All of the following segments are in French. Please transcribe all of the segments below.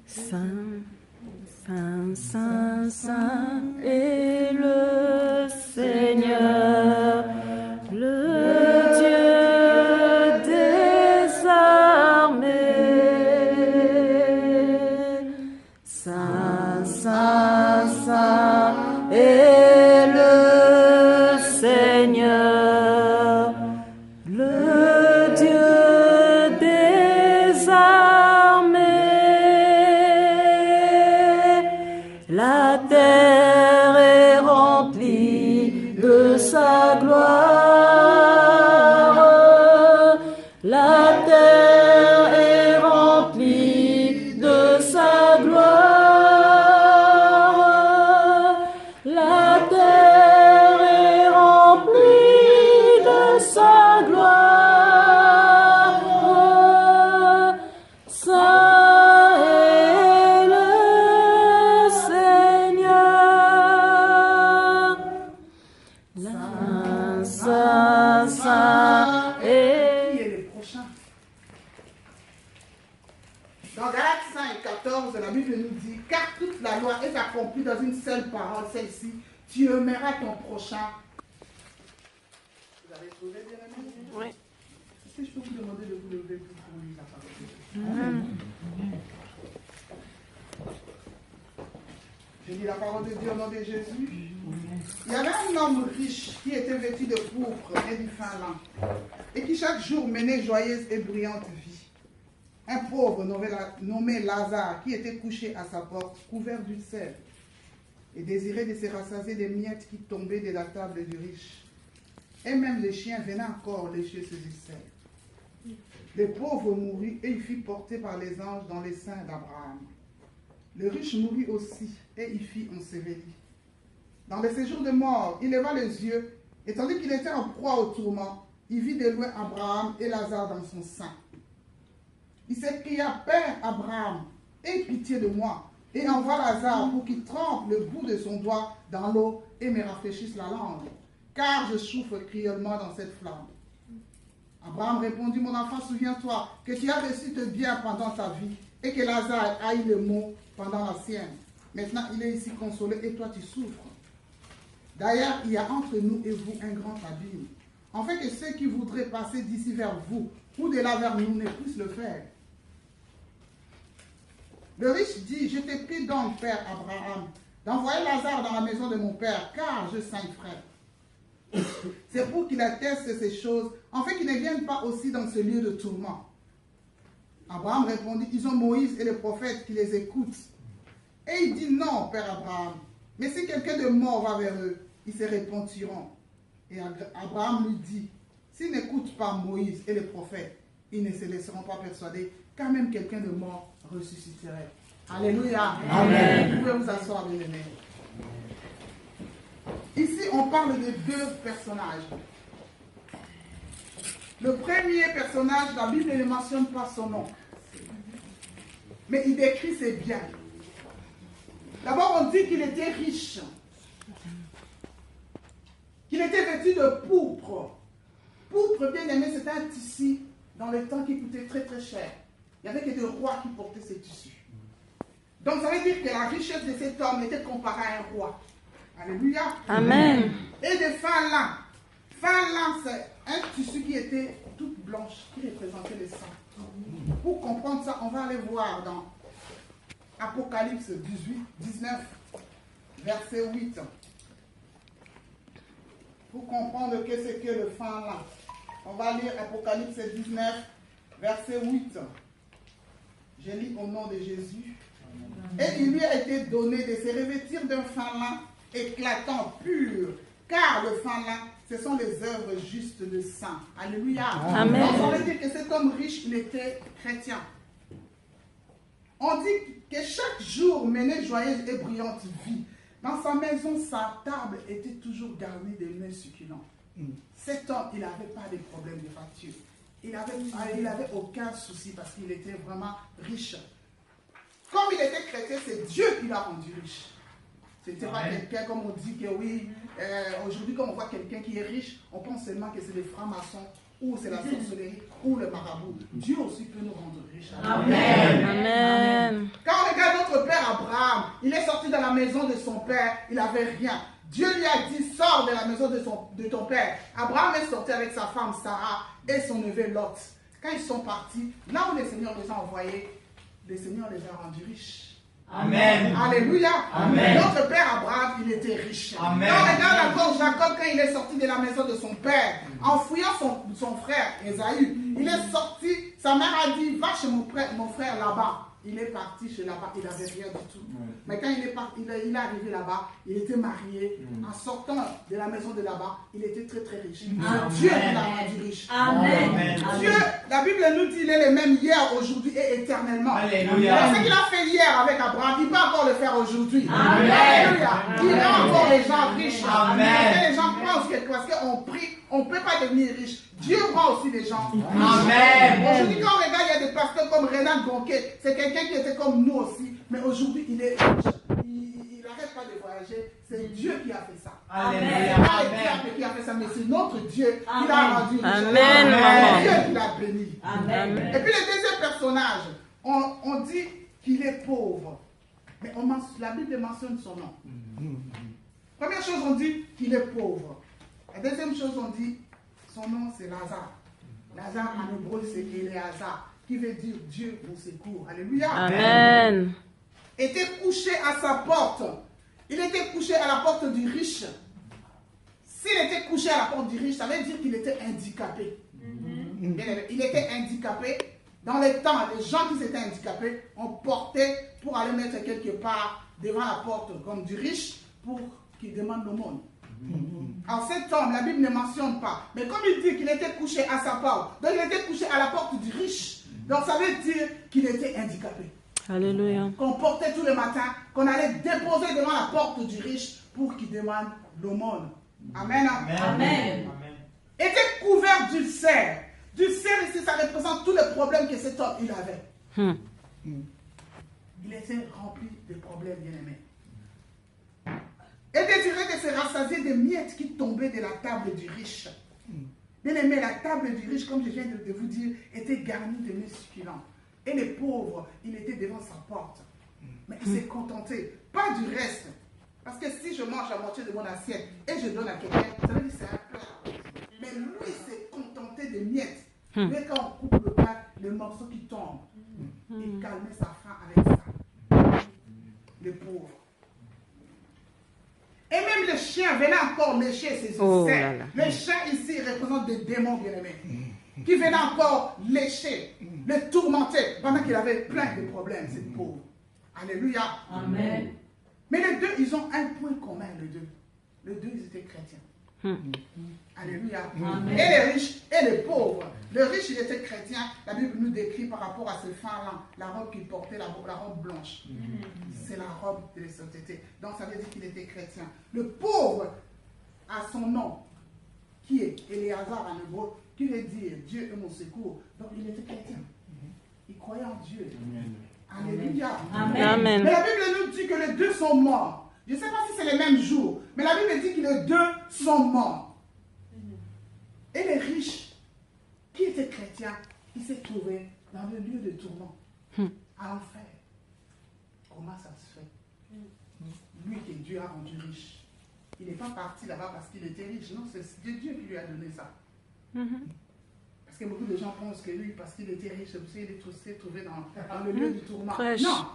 Saint, Saint, Saint, Saint est le Seigneur, le Dieu des armées. Saint, Saint, Saint est le Seigneur, le Dieu des armées. La terre est remplie de sa gloire. La terre est remplie de sa gloire. La terre est remplie de sa gloire. Saint est le Seigneur. Saint, Saint, Saint est... Qui est le prochain? Dans Galates 5 et 14, la Bible nous dit, car toute la loi est accomplie dans une seule parole, celle-ci, tu aimeras ton prochain. Vous avez trouvé, bien aimé? Oui. Est-ce que je peux vous demander de vous lever pour lire la parole de Dieu? Je lis la parole de Dieu au nom de Jésus. Il y avait un homme riche qui était vêtu de pourpre et du fin lin, et qui chaque jour menait joyeuse et brillante vie. Un pauvre nommé Lazare, qui était couché à sa porte, couvert d'ulcères, et désirait de se rassasier des miettes qui tombaient de la table du riche. Et même les chiens venaient encore lécher ses ulcères. Le pauvre mourut et il fut porté par les anges dans les seins d'Abraham. Le riche mourut aussi et il fut enseveli. Dans le séjour de mort, il leva les yeux et tandis qu'il était en proie au tourment, il vit de loin Abraham et Lazare dans son sein. Il s'écria, Père Abraham, aie pitié de moi et envoie Lazare pour qu'il trempe le bout de son doigt dans l'eau et me rafraîchisse la langue, car je souffre cruellement dans cette flamme. Abraham répondit, mon enfant, souviens-toi que tu as reçu tes biens pendant ta vie et que Lazare a eu le mot pendant la sienne. Maintenant, il est ici consolé et toi, tu souffres. D'ailleurs, il y a entre nous et vous un grand abîme, afin que ceux qui voudraient passer d'ici vers vous ou de là vers nous ne puissent le faire. Le riche dit, je te prie donc, Père Abraham, d'envoyer Lazare dans la maison de mon père, car j'ai 5 frères. C'est pour qu'il atteste ces choses, afin qu'ils ne viennent pas aussi dans ce lieu de tourment. Abraham répondit, ils ont Moïse et les prophètes qui les écoutent. Et il dit, non, Père Abraham, mais si quelqu'un de mort va vers eux, ils se repentiront. Et Abraham lui dit, s'ils n'écoutent pas Moïse et les prophètes, ils ne se laisseront pas persuader, car même quelqu'un de mort ressusciterait. Alléluia. Amen. Vous pouvez vous asseoir, bien aimés. Ici, on parle de 2 personnages. Le premier personnage, la Bible ne mentionne pas son nom, mais il décrit ses biens. D'abord, on dit qu'il était riche, qu'il était vêtu de pourpre. Pourpre, bien aimé, c'est un tissu dans le temps qui coûtait très très cher. Il n'y avait que des rois qui portaient ces tissus. Donc, ça veut dire que la richesse de cet homme était comparée à un roi. Alléluia. Amen. Et de fin lin. Fin lin, c'est un tissu qui était toute blanche, qui représentait le sang. Pour comprendre ça, on va aller voir dans Apocalypse 19, verset 8. Pour comprendre que c'est que le fin lin. On va lire Apocalypse 19, verset 8. Je lis au nom de Jésus. Et il lui a été donné de se revêtir d'un fin lin éclatant, pur, car le fin lin, ce sont les œuvres justes de saints. Alléluia. Amen. Donc, on veut dire que cet homme riche, il était chrétien. On dit que chaque jour menait joyeuse et brillante vie. Dans sa maison, sa table était toujours garnie de mets succulents. Cet homme, il n'avait pas de problème de facture. Il n'avait aucun souci parce qu'il était vraiment riche. Comme il était chrétien, c'est Dieu qui l'a rendu riche. Ce n'était pas quelqu'un comme on dit que oui, aujourd'hui quand on voit quelqu'un qui est riche, on pense seulement que c'est des francs-maçons ou c'est la sorcellerie ou le marabout. Dieu aussi peut nous rendre riches. Amen. Amen. Quand on regarde il est sorti de la maison de son père, il n'avait rien. Dieu lui a dit, sors de la maison de ton père. Abraham est sorti avec sa femme Sarah et son neveu Lot. Quand ils sont partis, là où le Seigneur les a envoyés, le Seigneur les a rendus riches. Amen. Alléluia. Amen. Notre père Abraham, il était riche. Amen. Quand on regarde encore Jacob, quand il est sorti de la maison de son père, en fouillant son frère Ésaü, il est sorti, sa mère a dit, va chez mon frère là-bas. Il est parti chez là-bas, il n'avait rien du tout. Mais quand il est arrivé là-bas, il était marié. En sortant de la maison de là-bas, il était très très riche. Dieu l'a rendu riche. Amen. Dieu, la Bible nous dit, il est le même hier, aujourd'hui et éternellement. Alléluia. Ce qu'il a fait hier avec Abraham, il peut encore le faire aujourd'hui. Amen. Alléluia. Il rend encore les gens riches. Amen. Parce que les gens pensent que parce qu'on prie, on ne peut pas devenir riche. Dieu rend aussi les gens riches. Amen. Aujourd'hui, quand on regarde, il y a des pasteurs comme Renan Gonquet. C'est quelqu'un qui était comme nous aussi. Mais aujourd'hui, il est riche. Il n'arrête pas de voyager. C'est Dieu qui a fait ça. Alléluia. C'est pas le diable qui a fait ça, mais c'est notre Dieu qui l'a rendu riche. Amen, C'est maman. Dieu qui l'a béni. Amen. Et puis le deuxième personnage, on dit qu'il est pauvre. Mais la Bible mentionne son nom. Première chose, on dit qu'il est pauvre. La deuxième chose, on dit son nom, c'est Lazare. Lazare en hébreu, c'est Éléazar, qui veut dire Dieu nous secours. Alléluia. Amen. Était couché à sa porte. Il était couché à la porte du riche. S'il était couché à la porte du riche, ça veut dire qu'il était handicapé. Il était handicapé. Dans les temps, les gens qui étaient handicapés, on portait pour aller mettre quelque part devant la porte comme du riche pour qu'il demande l'aumône. Alors cet homme, la Bible ne mentionne pas. Mais comme il dit qu'il était couché à sa porte, donc il était couché à la porte du riche. Donc ça veut dire qu'il était handicapé. Alléluia. Qu'on portait tous les matins, qu'on allait déposer devant la porte du riche pour qu'il demande l'aumône. Amen. Amen. Était couvert d'ulcères. D'ulcères ici, ça représente tous les problèmes que cet homme il avait. Il était rempli de problèmes, bien-aimés. Et désirait de se rassasier des miettes qui tombaient de la table du riche. Bien-aimé, la table du riche, comme je viens de vous dire, était garnie de mets succulents. Et les pauvres, il était devant sa porte. Mais il s'est contenté, pas du reste. Parce que si je mange la moitié de mon assiette et je donne à quelqu'un, ça veut dire que c'est un plat. Mais lui, il s'est contenté des miettes. Mais quand on coupe le pain, le morceau qui tombe, il calmait sa faim avec ça. Les pauvres. Et même le chien venait encore lécher ses ulcères. Les chiens ici représentent des démons, bien-aimés, qui venaient encore lécher, le tourmenter, pendant qu'il avait plein de problèmes, ces pauvres. Alléluia. Amen. Mais les deux, ils ont un point commun, les deux. Les deux, ils étaient chrétiens. Alléluia. Amen. Et les riches et les pauvres. Le riche, il était chrétien. La Bible nous décrit par rapport à ce fin-là, la robe qu'il portait, la robe blanche. C'est la robe de la sainteté. Donc ça veut dire qu'il était chrétien. Le pauvre a son nom, qui est Éléazar en hébreu, qui veut dire Dieu est mon secours. Donc il était chrétien. Il croyait en Dieu. Alléluia. Amen. Mais la Bible nous dit que les deux sont morts. Je ne sais pas si c'est les mêmes jours, mais la Bible dit que les deux sont morts. Et les riches, qui étaient chrétiens, ils s'est trouvé dans le lieu de tourment, à l'enfer. Comment ça se fait? Lui que Dieu a rendu riche. Il n'est pas parti là-bas parce qu'il était riche. Non, c'est Dieu qui lui a donné ça. Parce que beaucoup de gens pensent que lui, parce qu'il était riche, il s'est trouvé dans le lieu du tourment. Fraîche. Non,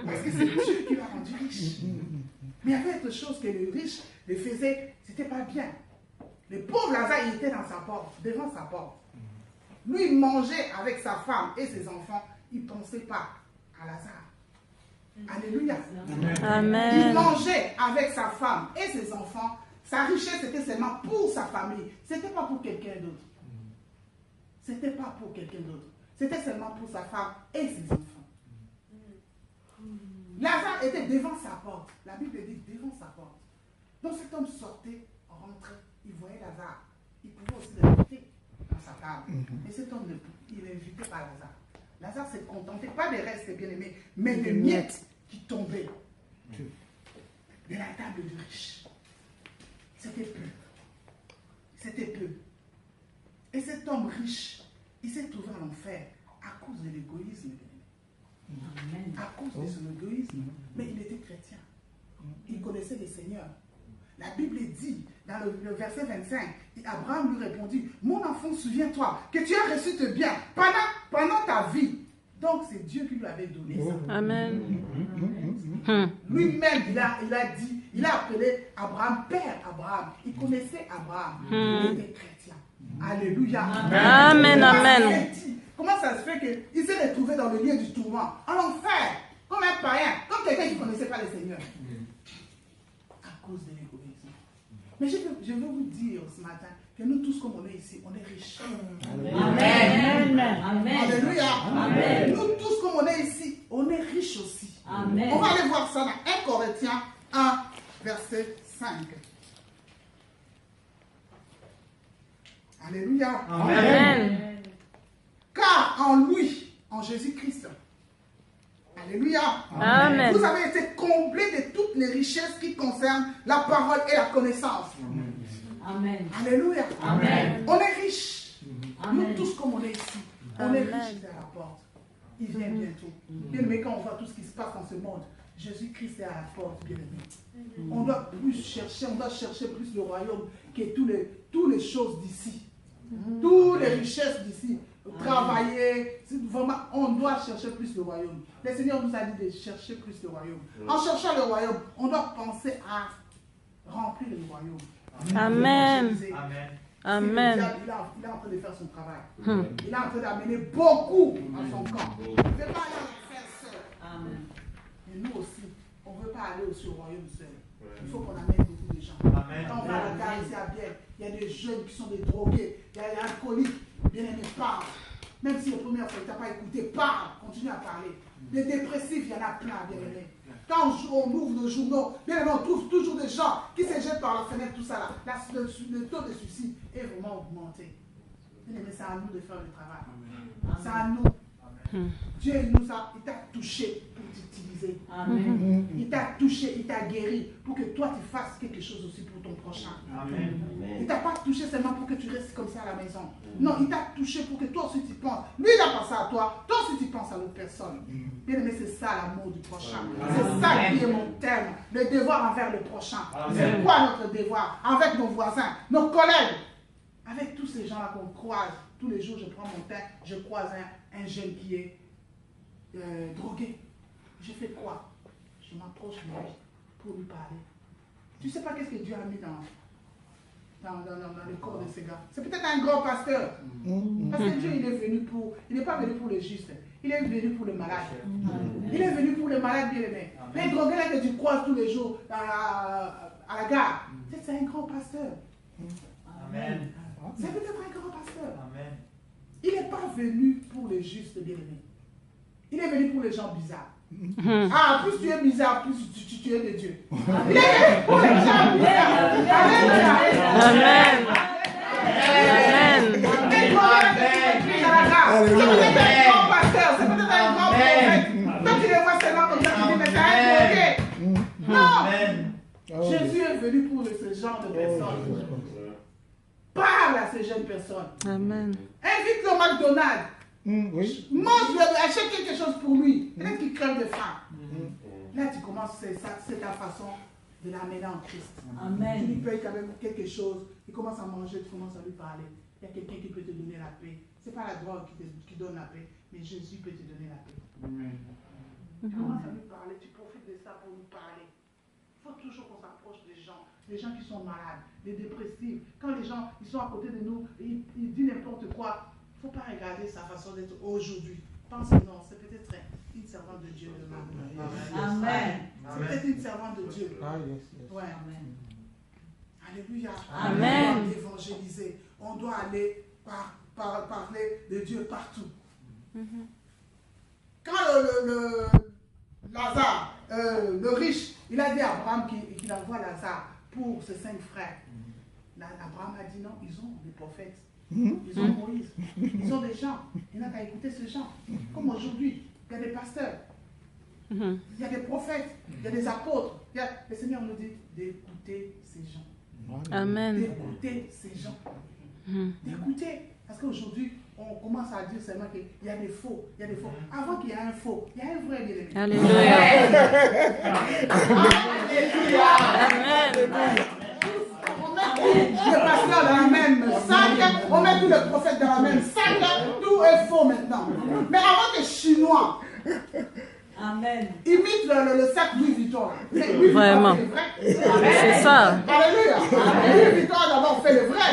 parce que c'est Dieu qui l'a rendu riche. Mais il y avait autre chose que le riche le faisait, c'était pas bien. Le pauvre Lazare, il était dans sa porte, devant sa porte. Lui, il mangeait avec sa femme et ses enfants. Il ne pensait pas à Lazare. Alléluia. Il Amen. mangeait avec sa femme et ses enfants. Sa richesse, c'était seulement pour sa famille. Ce n'était pas pour quelqu'un d'autre. C'était pas pour quelqu'un d'autre. C'était seulement pour sa femme et ses enfants. Lazare était devant sa porte. La Bible dit devant sa porte. Donc cet homme sortait, rentrait, il voyait Lazare. Il pouvait aussi l'inviter dans sa table. Mais cet homme, il n'invitait pas Lazare. Lazare s'est contenté, pas des restes bien-aimés, mais des miettes qui tombaient de la table du riche. C'était peu. C'était peu. Et cet homme riche, il s'est trouvé en enfer à cause de l'égoïsme. À cause de son égoïsme. Mais il était chrétien. Il connaissait le Seigneur. La Bible dit, dans le verset 25, Abraham lui répondit, mon enfant, souviens-toi que tu as reçu tes biens pendant ta vie. Donc c'est Dieu qui lui avait donné ça. Amen. Lui-même, il a dit, il a appelé Abraham Père Abraham. Il connaissait Abraham. Il était chrétien. Alléluia. Amen, amen. Comment ça se fait qu'il s'est retrouvé dans le lien du tourment, en enfer, comme un païen, comme quelqu'un qui ne connaissait pas le Seigneur? À cause de l'égoïsme. Mais je veux vous dire ce matin que nous tous, comme on est ici, on est riches. Amen. Amen. Alléluia. Amen. Nous tous, comme on est ici, on est riches aussi. Amen. On va aller voir ça dans 1 Corinthiens 1, verset 5. Alléluia. Amen. Car en lui, en Jésus-Christ, alléluia, Amen. vous avez été comblés de toutes les richesses qui concernent la parole et la connaissance. Amen. Alléluia. Amen. On est riches. Amen. Nous tous comme on est ici, on est riches à la porte. Il vient bientôt. Bien aimé, quand on voit tout ce qui se passe dans ce monde, Jésus-Christ est à la porte, bien aimé. On doit plus chercher, on doit chercher plus le royaume que toutes les choses d'ici. Toutes les richesses d'ici. Travailler, vraiment, on doit chercher plus le royaume. Le Seigneur nous a dit de chercher plus le royaume. En cherchant le royaume, on doit penser à remplir le royaume. Amen. Amen. Amen. Il est en train de faire son travail. Il est en train d'amener beaucoup à son camp. Il ne veut pas aller en faire seul. Amen. Et nous aussi, on ne veut pas aller aussi au royaume seul. Il faut qu'on amène beaucoup de gens. Amen. Quand on va à la gare ici à Bienne, il y a des jeunes qui sont des drogués, il y a des alcooliques. Bien aimé, parle. Même si la première fois, tu n'as pas écouté, parle. Continue à parler. Des dépressifs, il y en a plein, bien aimé. Quand on ouvre nos journaux, bien aimé, on trouve toujours des gens qui se jettent par la fenêtre, tout ça là. Le taux de suicide est vraiment augmenté. Bien aimé, c'est à nous de faire le travail. C'est à nous. Dieu il t'a touché pour t'utiliser. Amen. Il t'a touché, il t'a guéri pour que toi tu fasses quelque chose aussi pour ton prochain. Amen. Il ne t'a pas touché seulement pour que tu restes comme ça à la maison. Non, il t'a touché pour que toi aussi tu penses. Lui, il a pensé à toi, toi aussi tu penses à l'autre personne. Bien aimé, c'est ça l'amour du prochain. C'est ça qui est mon terme. Le devoir envers le prochain. C'est quoi notre devoir? Avec nos voisins, nos collègues, avec tous ces gens-là qu'on croise. Tous les jours, je prends mon temps, je croise un jeune qui est drogué. Je fais quoi? Je m'approche de lui pour lui parler. Tu ne sais pas qu'est-ce que Dieu a mis dans le corps de ces gars. C'est peut-être un grand pasteur. Parce que Dieu, il n'est pas venu pour les justes. Il est venu pour les malades. Il est venu pour les malades bien aimés. Les drogués là que tu croises tous les jours à la gare, c'est un grand pasteur. Amen. C'est peut-être un grand pasteur. Amen. Il n'est pas venu pour les justes bien aimés. Il est venu pour les gens bizarres. Ah, plus tu es bizarre, plus tu es de Dieu. Il est venu pour les gens bizarres. Amen. C'est peut-être un grand pasteur, c'est peut-être un grand prophète. Toi, tu les vois seulement comme ça, tu dis, mais c'est un drogué. Non. Jésus est venu pour ce genre de personnes. Parle à ces jeunes personnes. Amen. Invite-le au McDonald's. Oui. Mange, achète quelque chose pour lui. Peut-être qu'il crève de faim. Là, tu commences, c'est ta façon de l'amener en Christ. Tu lui payes quand même quelque chose. Il commence à manger, tu commences à lui parler. Il y a quelqu'un qui peut te donner la paix. Ce n'est pas la drogue qui donne la paix, mais Jésus peut te donner la paix. Tu commences à lui parler, tu profites de ça pour lui parler. Il faut toujours qu'on s'approche des gens qui sont malades, des dépressifs. Quand les gens ils sont à côté de nous, ils disent n'importe quoi. Il ne faut pas regarder sa façon d'être aujourd'hui. Pense que non, c'est peut-être une servante de Dieu demain. Amen. C'est peut-être une servante de Dieu. Ah, yes, yes. Ouais. Alléluia. Amen. On doit évangéliser. On doit aller parler de Dieu partout. Quand le Lazare, le riche, il a dit à Abraham qu'il envoie Lazare pour ses 5 frères. Abraham a dit non, ils ont des prophètes. Ils ont Moïse. Ils ont des gens. Il n'a qu'à écouter ces gens. Comme aujourd'hui, il y a des pasteurs. Il y a des prophètes. Il y a des apôtres. Le Seigneur nous dit d'écouter ces gens. Amen. D'écouter ces gens. D'écouter. Parce qu'aujourd'hui, on commence à dire seulement qu'il y a des faux, il y a des faux. Avant qu'il y ait un faux, il y a un vrai bien-aimé. Alléluia. Amen. On met tous les pasteurs dans la même sac, on met tous les prophètes dans la même sac, tout est faux maintenant. Mais avant que les Chinois Amen. imitent le sac Louis Vuitton, Vraiment. C'est ça. Alléluia. Louis Vuitton a d'abord fait le vrai.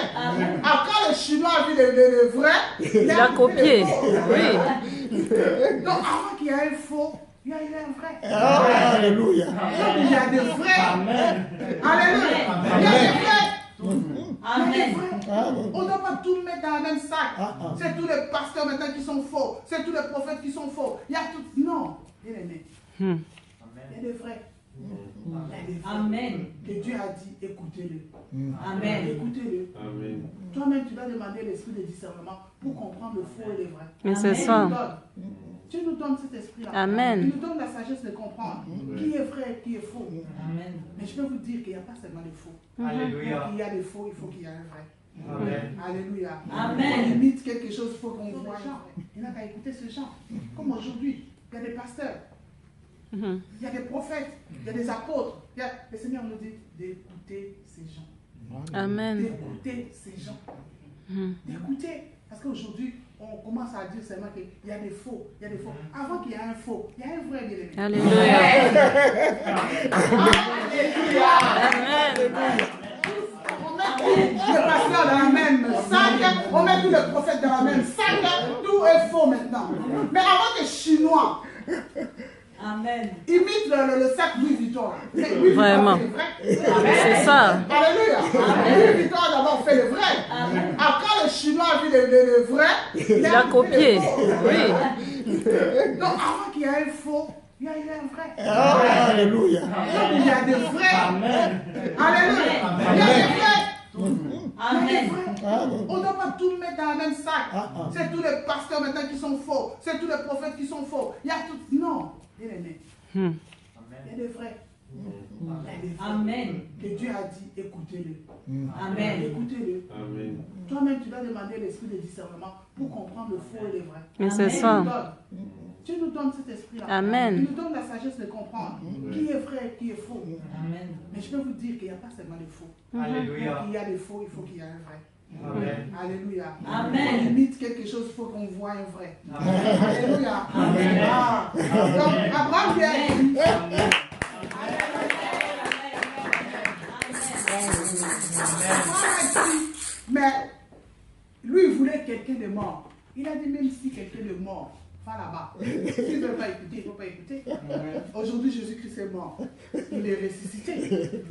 Après le Chinois a vu le vrai, Il a copié. Oui. Donc avant qu'il y ait un faux, il y a un vrai. Alléluia. Il y a des vrais. Alléluia. Il y a des vrais. Amen. On ne doit pas tout mettre dans le même sac. C'est tous les pasteurs maintenant qui sont faux. C'est tous les prophètes qui sont faux. Il y a tout. Non. Il y a des vrais. Il y a des vrais. Amen. Que Dieu a dit, écoutez-le. Amen. Écoutez-le. Toi-même, tu dois demander l'esprit de discernement pour comprendre le faux et le vrai. Mais c'est Dieu ça. nous donne. Dieu nous donne cet esprit-là. Amen. Il nous donne la sagesse de comprendre qui est vrai et qui est faux. Amen. Mais je peux vous dire qu'il n'y a pas seulement des faux. Alléluia. Il y a des faux, il faut qu'il y ait un vrai. Amen. Alléluia. Amen. On imite quelque chose, il faut qu'on voit gens. Il n'a qu'à écouter ce genre. Comme aujourd'hui, il y a des pasteurs, il y a des prophètes, il y a des apôtres. Le Seigneur nous dit d'écouter ces gens. Amen. D'écouter ces gens. D'écouter. Parce qu'aujourd'hui, on commence à dire seulement qu'il y a des faux, il y a des faux. Avant qu'il y ait un faux, il y a un vrai bien-aimé. Alléluia. Amen. On met tous les pasteurs dans la même sac, on met tous les prophètes dans la même sac, tout est faux maintenant. Mais avant que les Chinois Amen. imitent le sac Louis Vuitton, Vraiment. C'est ça. Alléluia. Louis Vuitton a d'abord fait le vrai. Après le Chinois a vu le vrai, Il a copié. Oui. Donc avant qu'il y ait un faux, il y a un vrai. Alléluia. Il y a des vrais. Alléluia. Il y a des vrais. Amen. On ne doit pas tout mettre dans le même sac. C'est tous les pasteurs maintenant qui sont faux. C'est tous les prophètes qui sont faux. Il y a tout. Non. Bien aimé. Il y a des vrais. Il y a des vrais. Amen. Que Dieu a dit, écoutez-le. Amen. Écoutez-le. Toi-même, tu dois demander l'esprit de discernement pour comprendre le faux et le vrai. Mais c'est Dieu ça. nous donne. Dieu nous donne cet esprit-là. Amen. Il nous donne la sagesse de comprendre qui est vrai et qui est faux. Amen. Mais je peux vous dire qu'il n'y a pas seulement des faux. Alléluia. Il y a des faux, il faut qu'il y ait un vrai. Amen. Alléluia. Amen. On imite quelque chose, il faut qu'on voit un vrai. Amen. Alléluia. Amen. Ah. Donc, Abraham lui a dit, mais lui, il voulait quelqu'un de mort. Il a dit, même si quelqu'un de mort, va là-bas. S'il ne veut pas écouter, il ne faut pas écouter. Aujourd'hui, Jésus-Christ est mort. Il est ressuscité.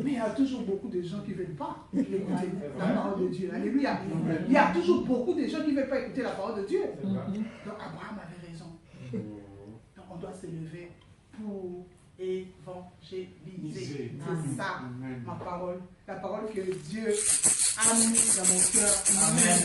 Mais il y a toujours beaucoup de gens qui ne veulent pas écouter la parole de Dieu. Alléluia. Il y a toujours beaucoup de gens qui ne veulent pas écouter la parole de Dieu. Donc, Abraham avait raison. Donc, on doit se lever pour évangéliser. C'est ça, ma parole. La parole que Dieu a mis dans mon cœur. Amen.